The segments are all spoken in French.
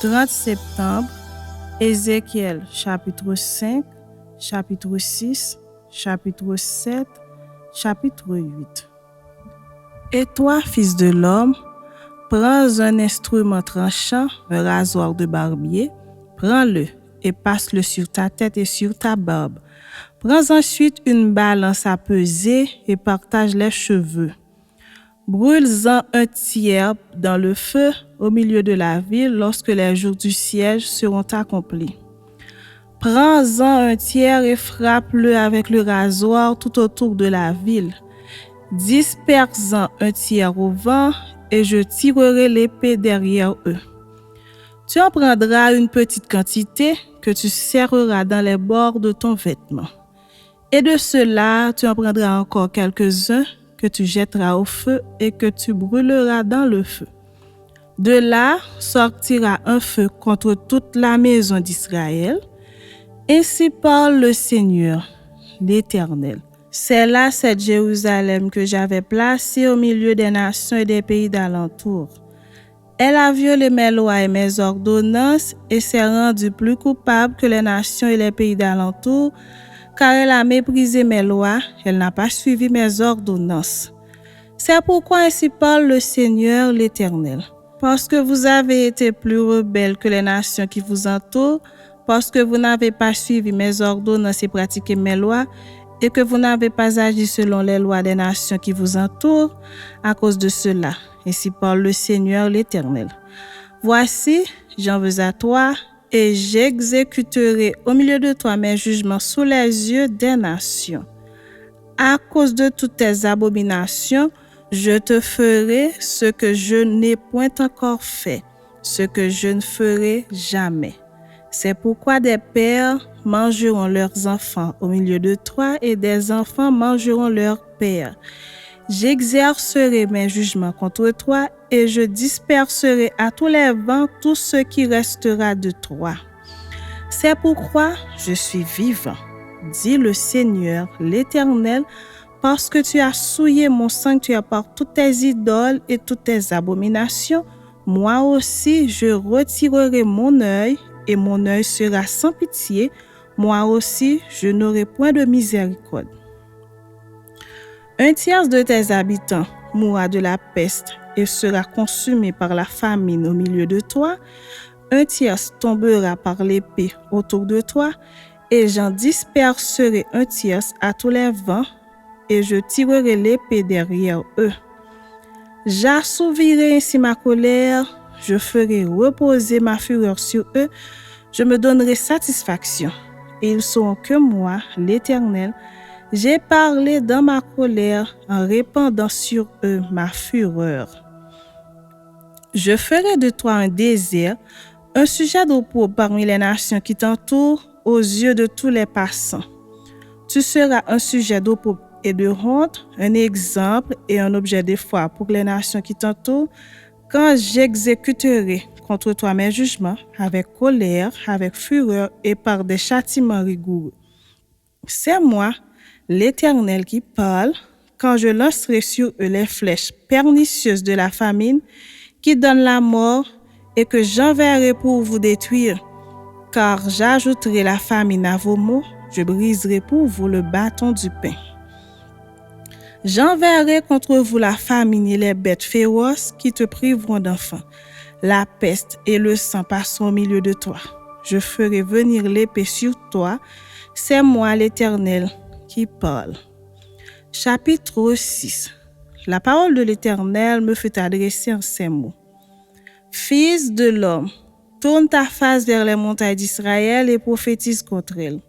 30 septembre, Ézéchiel chapitre 5, chapitre 6, chapitre 7, chapitre 8. Et toi, fils de l'homme, prends un instrument tranchant, un rasoir de barbier, prends-le et passe-le sur ta tête et sur ta barbe. Prends ensuite une balance à peser et partage les cheveux. Brûle-en un tiers dans le feu au milieu de la ville lorsque les jours du siège seront accomplis. Prends-en un tiers et frappe-le avec le rasoir tout autour de la ville. Disperse-en un tiers au vent et je tirerai l'épée derrière eux. Tu en prendras une petite quantité que tu serreras dans les bords de ton vêtement. Et de cela, tu en prendras encore quelques-uns que tu jetteras au feu et que tu brûleras dans le feu. De là sortira un feu contre toute la maison d'Israël. Ainsi parle le Seigneur, l'Éternel. C'est là cette Jérusalem que j'avais placée au milieu des nations et des pays d'alentour. Elle a violé mes lois et mes ordonnances et s'est rendue plus coupable que les nations et les pays d'alentour, car elle a méprisé mes lois, elle n'a pas suivi mes ordonnances. C'est pourquoi ainsi parle le Seigneur l'Éternel. Parce que vous avez été plus rebelles que les nations qui vous entourent, parce que vous n'avez pas suivi mes ordonnances et pratiqué mes lois, et que vous n'avez pas agi selon les lois des nations qui vous entourent, à cause de cela, ainsi parle le Seigneur l'Éternel. Voici, j'en veux à toi, et j'exécuterai au milieu de toi mes jugements sous les yeux des nations. À cause de toutes tes abominations, je te ferai ce que je n'ai point encore fait, ce que je ne ferai jamais. C'est pourquoi des pères mangeront leurs enfants au milieu de toi et des enfants mangeront leurs pères. J'exercerai mes jugements contre toi et je disperserai à tous les vents tout ce qui restera de toi. C'est pourquoi je suis vivant, dit le Seigneur, l'Éternel, parce que tu as souillé mon sanctuaire par toutes tes idoles et toutes tes abominations. Moi aussi, je retirerai mon œil et mon œil sera sans pitié. Moi aussi, je n'aurai point de miséricorde. Un tiers de tes habitants mourra de la peste et sera consumé par la famine au milieu de toi. Un tiers tombera par l'épée autour de toi, et j'en disperserai un tiers à tous les vents, et je tirerai l'épée derrière eux. J'assouvirai ainsi ma colère, je ferai reposer ma fureur sur eux, je me donnerai satisfaction, et ils sauront que moi, l'Éternel, j'ai parlé dans ma colère en répandant sur eux ma fureur. Je ferai de toi un désert, un sujet d'opprobre parmi les nations qui t'entourent aux yeux de tous les passants. Tu seras un sujet d'opprobre et de honte, un exemple et un objet d'effroi pour les nations qui t'entourent, quand j'exécuterai contre toi mes jugements avec colère, avec fureur et par des châtiments rigoureux. C'est moi, l'Éternel, qui parle, quand je lancerai sur eux les flèches pernicieuses de la famine qui donne la mort et que j'enverrai pour vous détruire, car j'ajouterai la famine à vos maux, je briserai pour vous le bâton du pain. J'enverrai contre vous la famine et les bêtes féroces qui te priveront d'enfants. La peste et le sang passeront au milieu de toi. Je ferai venir l'épée sur toi. C'est moi, l'Éternel, qui parle. Chapitre 6. La parole de l'Éternel me fut adressée en ces mots. Fils de l'homme, tourne ta face vers les montagnes d'Israël et prophétise contre elles.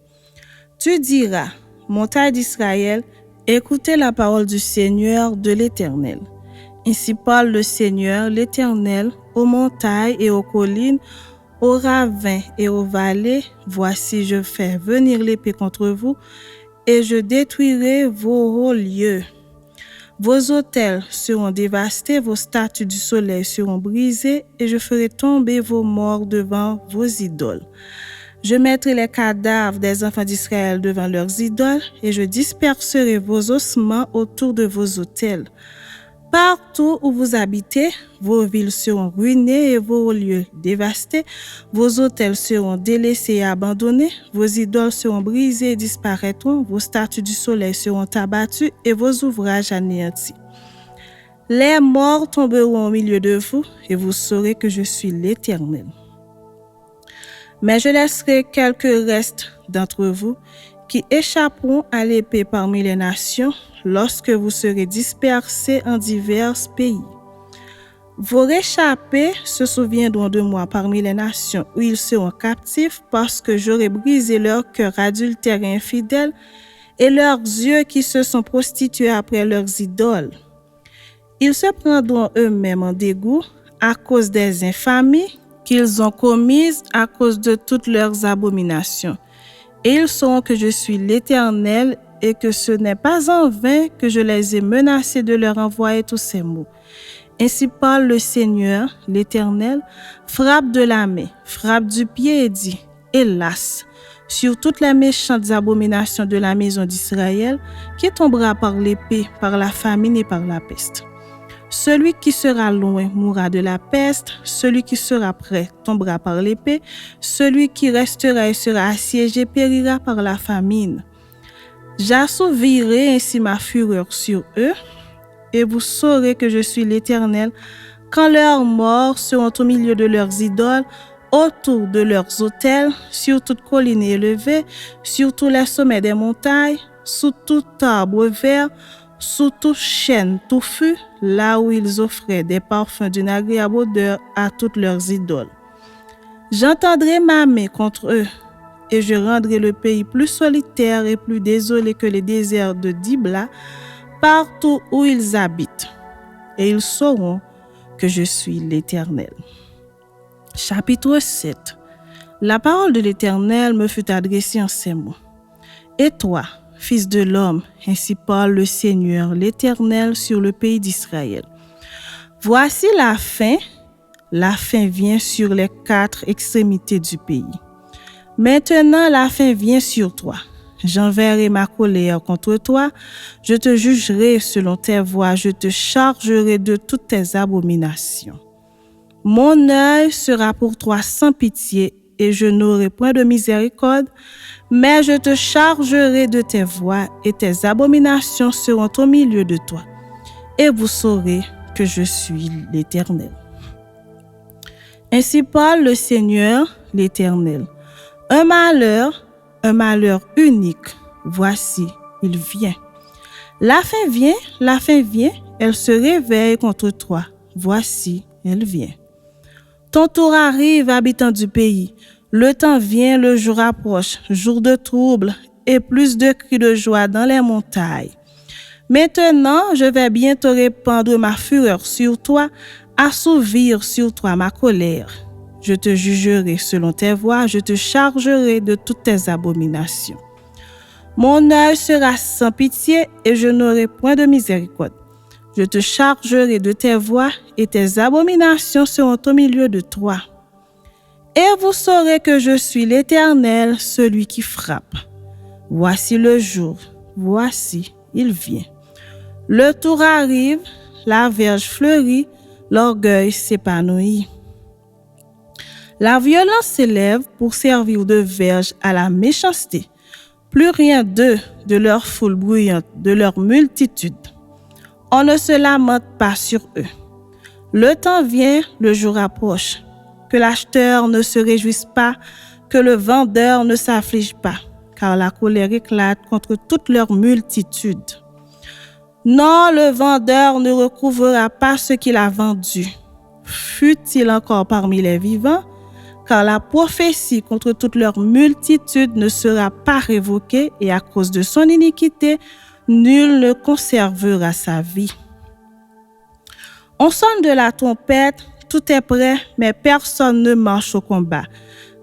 Tu diras, montagnes d'Israël, écoutez la parole du Seigneur de l'Éternel. Ainsi parle le Seigneur, l'Éternel, aux montagnes et aux collines, aux ravins et aux vallées. Voici, je fais venir l'épée contre vous et je détruirai vos hauts lieux. Vos autels seront dévastés, vos statues du soleil seront brisées et je ferai tomber vos morts devant vos idoles. Je mettrai les cadavres des enfants d'Israël devant leurs idoles et je disperserai vos ossements autour de vos autels. Partout où vous habitez, vos villes seront ruinées et vos lieux dévastés, vos hôtels seront délaissés et abandonnés, vos idoles seront brisées et disparaîtront, vos statues du soleil seront abattues et vos ouvrages anéantis. Les morts tomberont au milieu de vous et vous saurez que je suis l'Éternel. Mais je laisserai quelques restes d'entre vous qui échapperont à l'épée parmi les nations lorsque vous serez dispersés en divers pays. Vos réchappés se souviendront de moi parmi les nations où ils seront captifs parce que j'aurai brisé leur cœur adultère et infidèle et leurs yeux qui se sont prostitués après leurs idoles. Ils se prendront eux-mêmes en dégoût à cause des infamies qu'ils ont commises à cause de toutes leurs abominations. Et ils sauront que je suis l'Éternel et que ce n'est pas en vain que je les ai menacés de leur envoyer tous ces mots. Ainsi parle le Seigneur, l'Éternel, frappe de la main, frappe du pied et dit, hélas, sur toutes les méchantes abominations de la maison d'Israël, qui tombera par l'épée, par la famine et par la peste. Celui qui sera loin mourra de la peste, celui qui sera près tombera par l'épée, celui qui restera et sera assiégé périra par la famine. J'assouvirai ainsi ma fureur sur eux, et vous saurez que je suis l'Éternel, quand leurs morts seront au milieu de leurs idoles, autour de leurs autels, sur toute colline élevée, sur tous les sommets des montagnes, sous tout arbre vert, sous toute chêne touffu, là où ils offraient des parfums d'une agréable odeur à toutes leurs idoles. J'entendrai ma main contre eux, et je rendrai le pays plus solitaire et plus désolé que les déserts de Dibla, partout où ils habitent, et ils sauront que je suis l'Éternel. Chapitre 7. La parole de l'Éternel me fut adressée en ces mots. Et toi, fils de l'homme, ainsi parle le Seigneur, l'Éternel, sur le pays d'Israël. Voici la fin vient sur les 4 extrémités du pays. Maintenant, la fin vient sur toi. J'enverrai ma colère contre toi, je te jugerai selon tes voies, je te chargerai de toutes tes abominations. Mon œil sera pour toi sans pitié, et je n'aurai point de miséricorde, mais je te chargerai de tes voies, et tes abominations seront au milieu de toi. Et vous saurez que je suis l'Éternel. Ainsi parle le Seigneur, l'Éternel. Un malheur unique, voici, il vient. La fin vient, elle se réveille contre toi. Voici, elle vient. Ton tour arrive, habitant du pays. Le temps vient, le jour approche, jour de trouble et plus de cris de joie dans les montagnes. Maintenant, je vais bientôt répandre ma fureur sur toi, assouvir sur toi ma colère. Je te jugerai selon tes voies, je te chargerai de toutes tes abominations. Mon œil sera sans pitié et je n'aurai point de miséricorde. Je te chargerai de tes voies et tes abominations seront au milieu de toi. Et vous saurez que je suis l'Éternel, celui qui frappe. Voici le jour, voici, il vient. Le tour arrive, la verge fleurit, l'orgueil s'épanouit. La violence s'élève pour servir de verge à la méchanceté. Plus rien d'eux, de leur foule bruyante, de leur multitude. On ne se lamente pas sur eux. Le temps vient, le jour approche. Que l'acheteur ne se réjouisse pas, que le vendeur ne s'afflige pas, car la colère éclate contre toute leur multitude. Non, le vendeur ne recouvrera pas ce qu'il a vendu. Fût-il encore parmi les vivants, car la prophétie contre toute leur multitude ne sera pas révoquée et à cause de son iniquité, nul ne conservera sa vie. On sonne de la trompette, tout est prêt, mais personne ne marche au combat,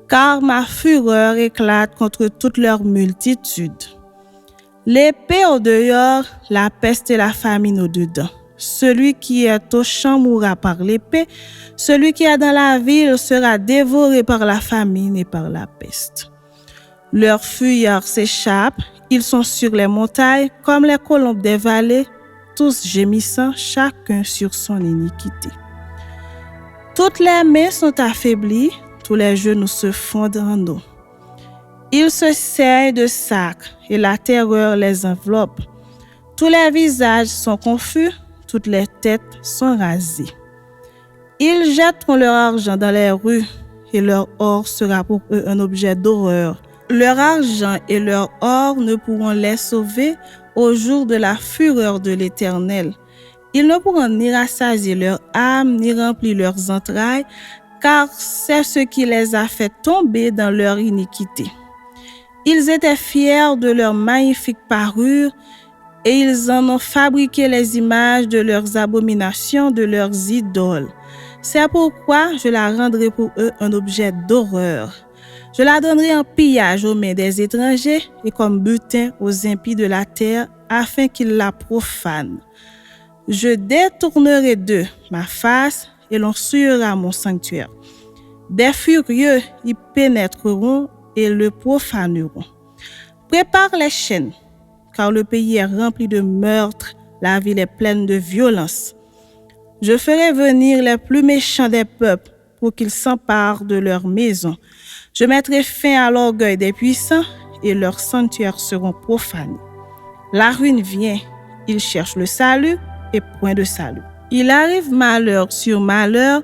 car ma fureur éclate contre toute leur multitude. L'épée au dehors, la peste et la famine au dedans. Celui qui est au champ mourra par l'épée, celui qui est dans la ville sera dévoré par la famine et par la peste. Leurs fuyards s'échappent, ils sont sur les montagnes comme les colombes des vallées, tous gémissant, chacun sur son iniquité. Toutes les mains sont affaiblies, tous les genoux se fondent en eau. Ils se serrent de sacs et la terreur les enveloppe. Tous les visages sont confus, toutes les têtes sont rasées. Ils jetteront leur argent dans les rues et leur or sera pour eux un objet d'horreur. Leur argent et leur or ne pourront les sauver au jour de la fureur de l'Éternel. Ils ne pourront ni rassasier leur âme, ni remplir leurs entrailles, car c'est ce qui les a fait tomber dans leur iniquité. Ils étaient fiers de leur magnifique parure, et ils en ont fabriqué les images de leurs abominations, de leurs idoles. C'est pourquoi je la rendrai pour eux un objet d'horreur. Je la donnerai en pillage aux mains des étrangers et comme butin aux impies de la terre, afin qu'ils la profanent. Je détournerai d'eux ma face et l'on souillera mon sanctuaire. Des furieux y pénétreront et le profaneront. Prépare les chaînes, car le pays est rempli de meurtres, la ville est pleine de violence. Je ferai venir les plus méchants des peuples pour qu'ils s'emparent de leurs maisons. Je mettrai fin à l'orgueil des puissants et leurs sanctuaires seront profanés. La ruine vient, ils cherchent le salut et point de salut. Il arrive malheur sur malheur,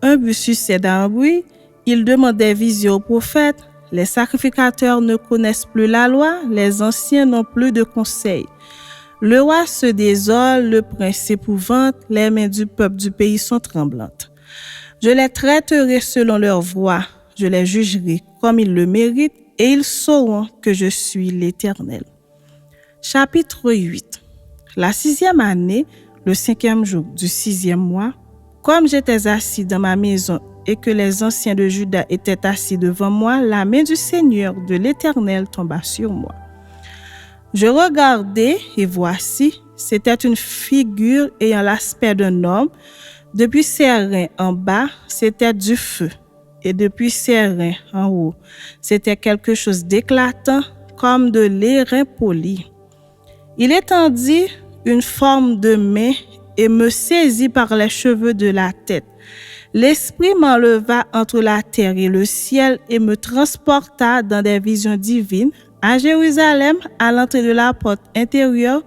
un but succède à un bruit, ils demandent des visions aux prophètes, les sacrificateurs ne connaissent plus la loi, les anciens n'ont plus de conseils. Le roi se désole, le prince s'épouvante, les mains du peuple du pays sont tremblantes. Je les traiterai selon leur voie, je les jugerai comme ils le méritent et ils sauront que je suis l'Éternel. Chapitre 8. La 6e année, le 5e jour du 6e mois, comme j'étais assis dans ma maison et que les anciens de Juda étaient assis devant moi, la main du Seigneur de l'Éternel tomba sur moi. Je regardai et voici, c'était une figure ayant l'aspect d'un homme. Depuis ses reins en bas, c'était du feu. Et depuis ses reins en haut, c'était quelque chose d'éclatant comme de l'airain poli. Il étendit une forme de main et me saisit par les cheveux de la tête. L'esprit m'enleva entre la terre et le ciel et me transporta dans des visions divines à Jérusalem, à l'entrée de la porte intérieure,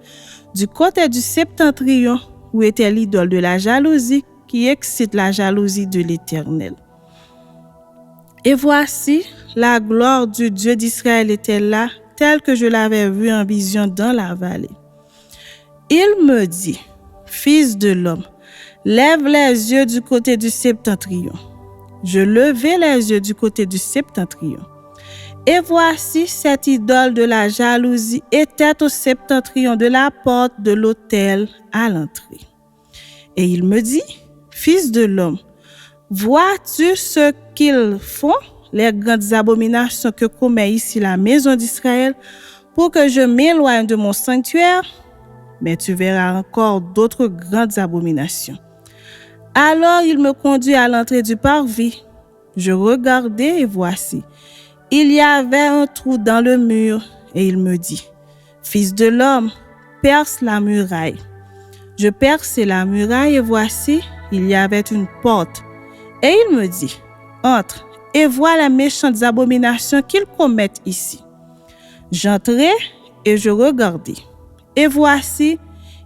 du côté du septentrion, où était l'idole de la jalousie qui excite la jalousie de l'Éternel. Et voici, la gloire du Dieu d'Israël était là, telle que je l'avais vue en vision dans la vallée. Il me dit, « Fils de l'homme, lève les yeux du côté du septentrion. » Je levai les yeux du côté du septentrion. Et voici, cette idole de la jalousie était au septentrion de la porte de l'autel à l'entrée. Et il me dit, « Fils de l'homme, vois-tu ce qu'ils font, les grandes abominations que commet ici la maison d'Israël, pour que je m'éloigne de mon sanctuaire? Mais tu verras encore d'autres grandes abominations. » Alors il me conduit à l'entrée du parvis. Je regardai et voici, il y avait un trou dans le mur et il me dit, « Fils de l'homme, perce la muraille. » Je perçai la muraille et voici, il y avait une porte. Et il me dit, « Entre et vois les méchantes abominations qu'ils commettent ici. » J'entrai et je regardai. Et voici,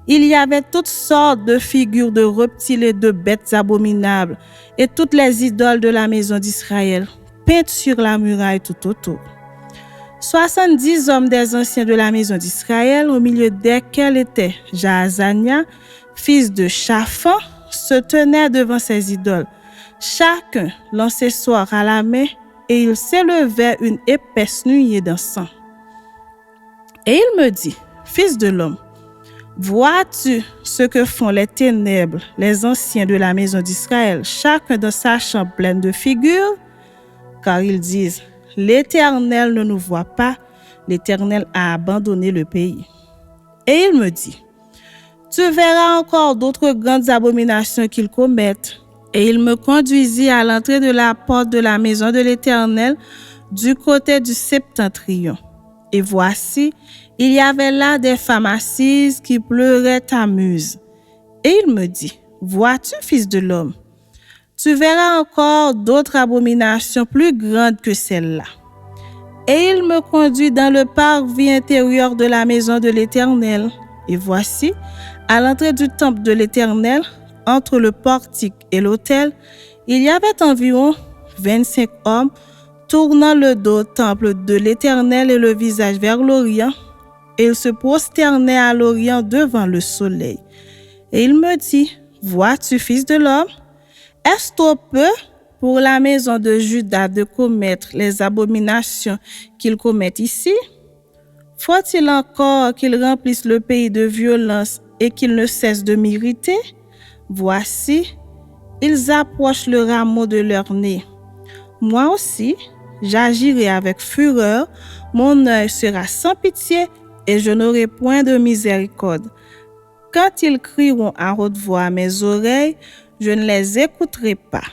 il y avait toutes sortes de figures de reptiles et de bêtes abominables et toutes les idoles de la maison d'Israël, peintes sur la muraille tout autour. 70 hommes des anciens de la maison d'Israël, au milieu desquels était Jaazania, fils de Shaphan, se tenaient devant ces idoles. Chacun l'ancessoire à la main, et il s'élevait une épaisse nuée d'encens. Et il me dit, « Fils de l'homme, vois-tu ce que font les ténèbres, les anciens de la maison d'Israël, chacun dans sa chambre pleine de figures? Car ils disent, l'Éternel ne nous voit pas, l'Éternel a abandonné le pays. » Et il me dit, « Tu verras encore d'autres grandes abominations qu'ils commettent. » Et il me conduisit à l'entrée de la porte de la maison de l'Éternel, du côté du septentrion. Et voici, Il y avait là des femmes assises qui pleuraient à Muse. Et il me dit, vois-tu, fils de l'homme, tu verras encore d'autres abominations plus grandes que celles-là. Et il me conduit dans le parvis intérieur de la maison de l'Éternel. Et voici, à l'entrée du temple de l'Éternel, entre le portique et l'autel, il y avait environ 25 hommes tournant le dos au temple de l'Éternel et le visage vers l'Orient. Et ils se prosternaient à l'Orient devant le soleil. Et il me dit, vois-tu, fils de l'homme, est-ce trop peu pour la maison de Juda de commettre les abominations qu'ils commettent ici? Faut-il encore qu'ils remplissent le pays de violence et qu'ils ne cessent de m'irriter? Voici, ils approchent le rameau de leur nez. Moi aussi, j'agirai avec fureur, mon œil sera sans pitié et je n'aurai point de miséricorde. Quand ils crieront à haute voix à mes oreilles, je ne les écouterai pas.